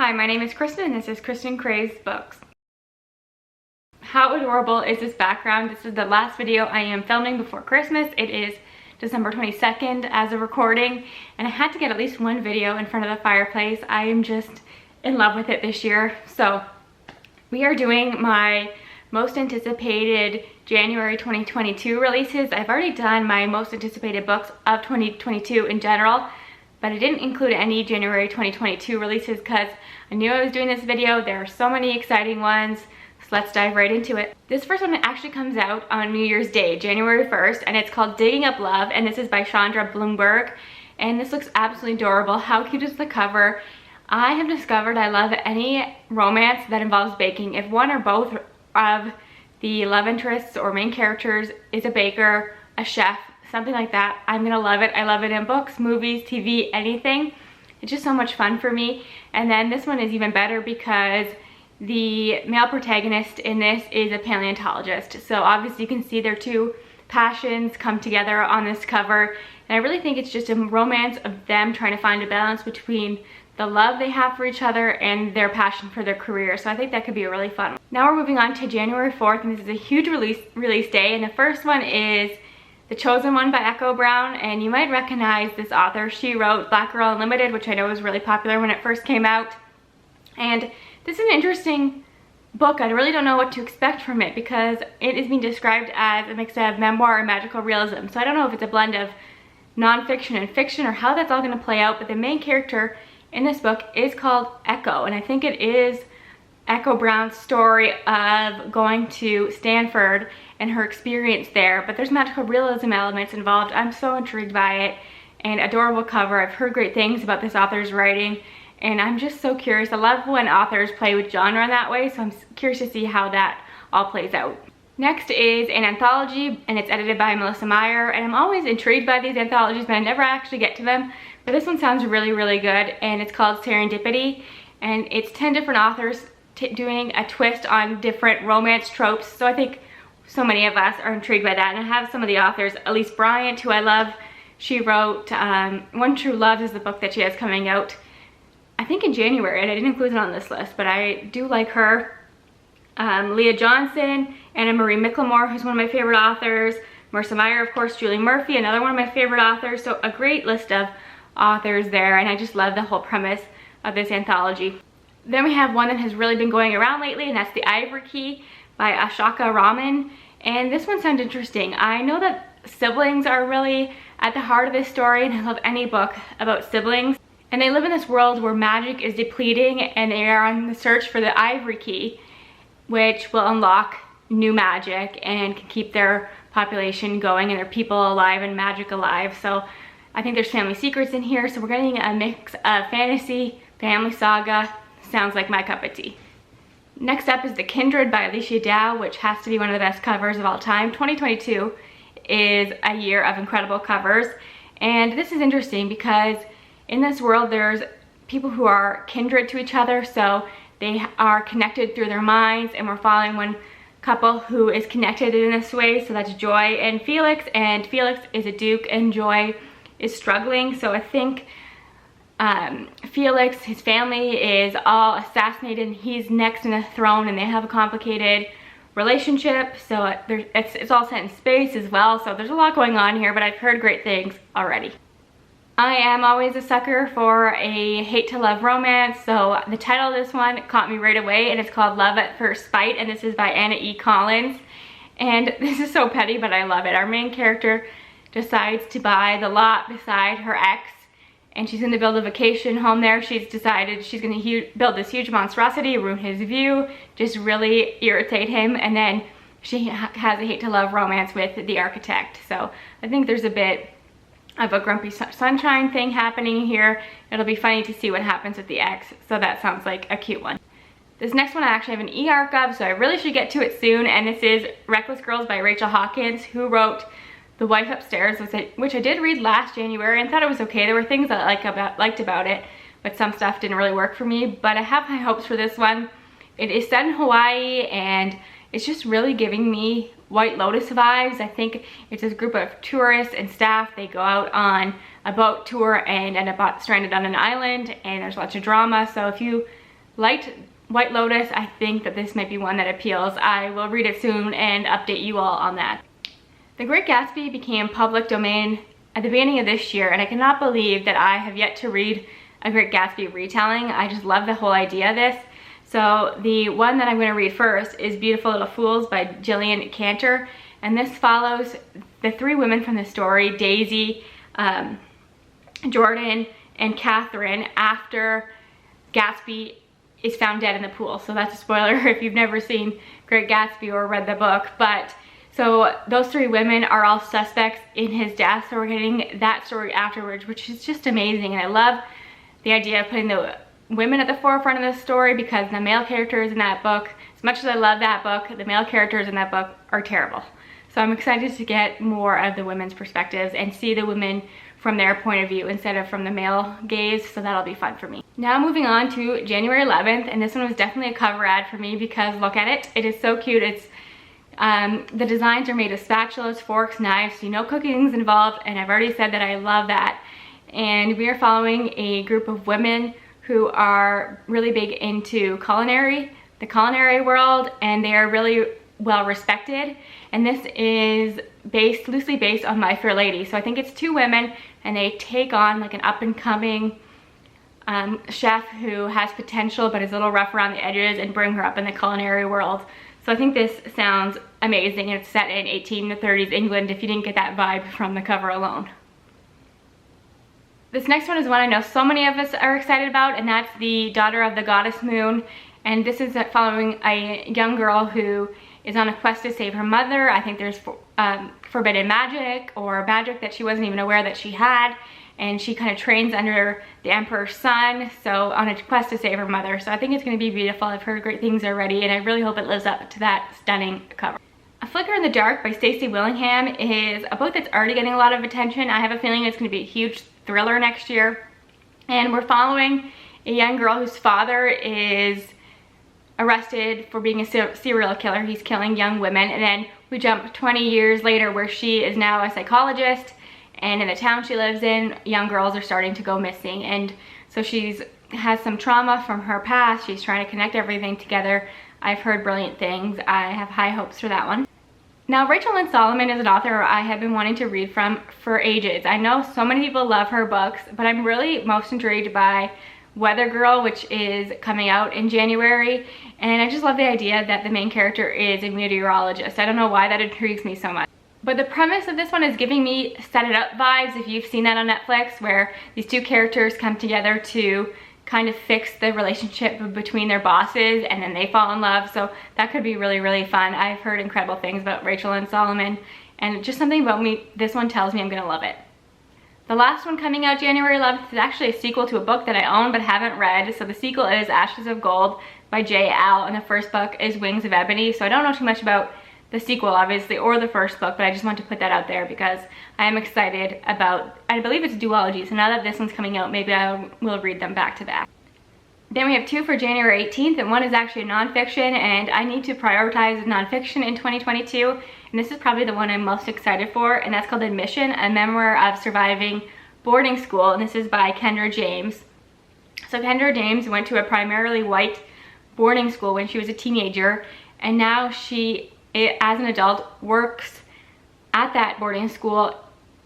Hi, my name is Kristen and this is Kristen Craves Books. How adorable is this background? This is the last video I am filming before Christmas. It is December 22nd as of recording, and I had to get at least one video in front of the fireplace. I am just in love with it this year. So we are doing my most anticipated January 2022 releases. I've already done my most anticipated books of 2022 in general, but I didn't include any January 2022 releases because I knew I was doing this video. There are so many exciting ones, so let's dive right into it. This first one actually comes out on New Year's Day, January 1st, and it's called Digging Up Love, and this is by Chandra Blumberg, and this looks absolutely adorable. How cute is the cover? I have discovered I love any romance that involves baking. If one or both of the love interests or main characters is a baker, a chef, something like that, I'm gonna love it. I love it in books, movies, TV, anything. It's just so much fun for me. And then this one is even better because the male protagonist in this is a paleontologist. So obviously you can see their two passions come together on this cover. And I really think it's just a romance of them trying to find a balance between the love they have for each other and their passion for their career. So I think that could be a really fun one. Now we're moving on to January 4th, and this is a huge release day. And the first one is The Chosen One by Echo Brown, and you might recognize this author. She wrote Black Girl Unlimited, which I know was really popular when it first came out. And this is an interesting book. I really don't know what to expect from it because it is being described as a mix of memoir and magical realism. So I don't know if it's a blend of nonfiction and fiction or how that's all going to play out, but the main character in this book is called Echo, and I think it is Echo Brown's story of going to Stanford and her experience there, but there's magical realism elements involved. I'm so intrigued by it, and adorable cover. I've heard great things about this author's writing, and I'm just so curious. I love when authors play with genre in that way, so I'm curious to see how that all plays out. Next is an anthology, and it's edited by Melissa Meyer, and I'm always intrigued by these anthologies, but I never actually get to them. But this one sounds really, really good, and it's called Serendipity, and it's 10 different authors doing a twist on different romance tropes. So I think so many of us are intrigued by that, and I have some of the authors. Elise Bryant, who I love, she wrote One True Love is the book that she has coming out, I think in January, and I didn't include it on this list, but I do like her. Leah Johnson, Anna Marie Miclemore, who's one of my favorite authors, Marissa Meyer, of course, Julie Murphy, another one of my favorite authors. So a great list of authors there, and I just love the whole premise of this anthology. Then we have one that has really been going around lately, and that's The Ivory Key by Ashaka Rahman, and this one sounds interesting. I know that siblings are really at the heart of this story, and I love any book about siblings, and they live in this world where magic is depleting, and they are on the search for the Ivory Key, which will unlock new magic and can keep their population going and their people alive and magic alive. So I think there's family secrets in here, so we're getting a mix of fantasy, family saga. Sounds like my cup of tea. Next up is The Kindred by Alicia Dow, which has to be one of the best covers of all time. 2022 is a year of incredible covers, and this is interesting because in this world there's people who are kindred to each other, so they are connected through their minds, and we're following one couple who is connected in this way. So that's Joy and Felix is a duke and Joy is struggling. So I think Felix, his family is all assassinated, and he's next in the throne, and they have a complicated relationship. So it's all set in space as well, so there's a lot going on here, but I've heard great things already. I am always a sucker for a hate to love romance, so the title of this one caught me right away, and it's called Love at First Spite, and this is by Anna E. Collins. And this is so petty, but I love it. Our main character decides to buy the lot beside her ex, and she's going to build a vacation home there. She's decided she's going to build this huge monstrosity, ruin his view, just really irritate him, and then she has a hate to love romance with the architect. So I think there's a bit of a grumpy sunshine thing happening here. It'll be funny to see what happens with the ex, so that sounds like a cute one. This next one I actually have an e-arc of, so I really should get to it soon, and this is Reckless Girls by Rachel Hawkins, who wrote The Wife Upstairs, which I did read last January and thought it was okay. There were things that I liked about it, but some stuff didn't really work for me, but I have high hopes for this one. It is set in Hawaii, and it's just really giving me White Lotus vibes. I think it's this group of tourists and staff. They go out on a boat tour and end up stranded on an island, and there's lots of drama. So if you liked White Lotus, I think that this might be one that appeals. I will read it soon and update you all on that. The Great Gatsby became public domain at the beginning of this year, and I cannot believe that I have yet to read a Great Gatsby retelling. I just love the whole idea of this. So the one that I'm going to read first is Beautiful Little Fools by Gillian Cantor, and this follows the three women from the story, Daisy, Jordan, and Catherine, after Gatsby is found dead in the pool. So that's a spoiler if you've never seen Great Gatsby or read the book. But so those three women are all suspects in his death, so we're getting that story afterwards, which is just amazing. And I love the idea of putting the women at the forefront of the story, because the male characters in that book, as much as I love that book, the male characters in that book are terrible. So I'm excited to get more of the women's perspectives and see the women from their point of view instead of from the male gaze, so that'll be fun for me. Now moving on to January 11th, and this one was definitely a cover ad for me because look at it. It is so cute. It's the designs are made of spatulas, forks, knives, so you know cooking's involved, and I've already said that I love that. And we are following a group of women who are really big into the culinary world, and they are really well respected. And this is loosely based on My Fair Lady. So I think it's two women, and they take on like an up-and-coming chef who has potential but is a little rough around the edges, and bring her up in the culinary world. So I think this sounds amazing, and it's set in 1830s England if you didn't get that vibe from the cover alone. This next one is one I know so many of us are excited about, and that's The Daughter of the Goddess Moon. And this is following a young girl who is on a quest to save her mother. I think there's forbidden magic, or magic that she wasn't even aware that she had. And she kind of trains under the Emperor's son, so on a quest to save her mother. So I think it's going to be beautiful. I've heard great things already, and I really hope it lives up to that stunning cover. A Flicker in the Dark by Stacey Willingham is a book that's already getting a lot of attention. I have a feeling it's going to be a huge thriller next year. And we're following a young girl whose father is arrested for being a serial killer. He's killing young women. And then we jump 20 years later where she is now a psychologist, and in the town she lives in, young girls are starting to go missing. And so she's has some trauma from her past. She's trying to connect everything together. I've heard brilliant things. I have high hopes for that one. Now, Rachel Lynn Solomon is an author I have been wanting to read from for ages. I know so many people love her books, but I'm really most intrigued by Weather Girl, which is coming out in January. And I just love the idea that the main character is a meteorologist. I don't know why that intrigues me so much. But the premise of this one is giving me Set It Up vibes, if you've seen that on Netflix, where these two characters come together to kind of fix the relationship between their bosses, and then they fall in love. So that could be really, really fun. I've heard incredible things about Rachel Lynn Solomon, and just something about me, this one tells me I'm gonna love it. The last one coming out January 11th is actually a sequel to a book that I own but haven't read. So the sequel is Ashes of Gold by J. Al, and the first book is Wings of Ebony. So I don't know too much about the sequel, obviously, or the first book, but I just want to put that out there because I am excited about, I believe it's a duology, so now that this one's coming out, maybe I will read them back to back. Then we have two for January 18th, and one is actually a nonfiction, and I need to prioritize nonfiction in 2022, and this is probably the one I'm most excited for, and that's called Admission, a memoir of surviving boarding school, and this is by Kendra James. So Kendra James went to a primarily white boarding school when she was a teenager, and now she, as an adult, works at that boarding school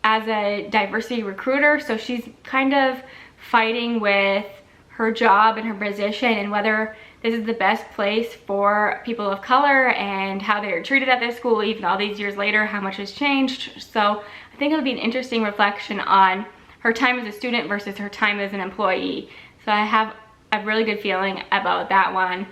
as a diversity recruiter. So she's kind of fighting with her job and her position and whether this is the best place for people of color and how they are treated at this school even all these years later, how much has changed. So I think it'll be an interesting reflection on her time as a student versus her time as an employee. So I have a really good feeling about that one.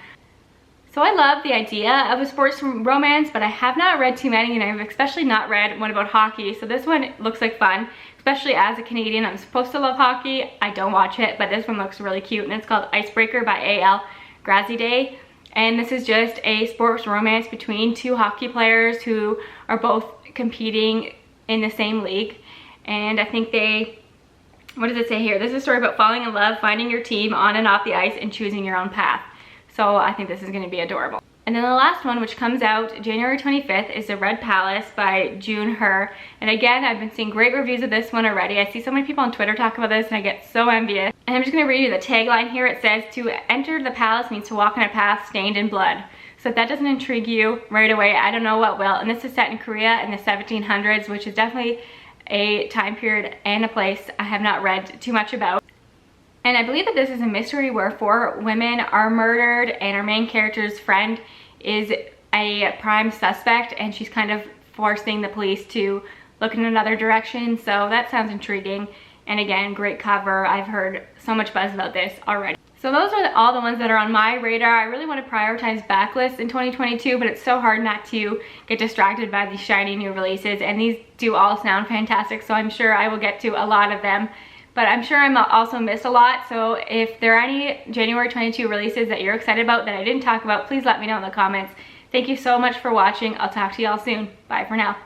So I love the idea of a sports romance, but I have not read too many, and I've especially not read one about hockey. So this one looks like fun, especially as a Canadian. I'm supposed to love hockey. I don't watch it, but this one looks really cute, and it's called Icebreaker by A.L. Graziadei. And this is just a sports romance between two hockey players who are both competing in the same league. And I think what does it say here? This is a story about falling in love, finding your team on and off the ice, and choosing your own path. So I think this is going to be adorable. And then the last one, which comes out January 25th, is The Red Palace by June Her. And again, I've been seeing great reviews of this one already. I see so many people on Twitter talk about this and I get so envious. And I'm just gonna read you the tagline here. It says, "To enter the palace means to walk on a path stained in blood." So if that doesn't intrigue you right away, I don't know what will. And this is set in Korea in the 1700s, which is definitely a time period and a place I have not read too much about. And I believe that this is a mystery where 4 women are murdered and our main character's friend is a prime suspect and she's kind of forcing the police to look in another direction. So that sounds intriguing. And again, great cover. I've heard so much buzz about this already. So those are all the ones that are on my radar. I really want to prioritize backlists in 2022, but it's so hard not to get distracted by these shiny new releases. And these do all sound fantastic, so I'm sure I will get to a lot of them. But I'm sure I'm also missed a lot, so if there are any January 22 releases that you're excited about that I didn't talk about, please let me know in the comments. Thank you so much for watching. I'll talk to y'all soon. Bye for now.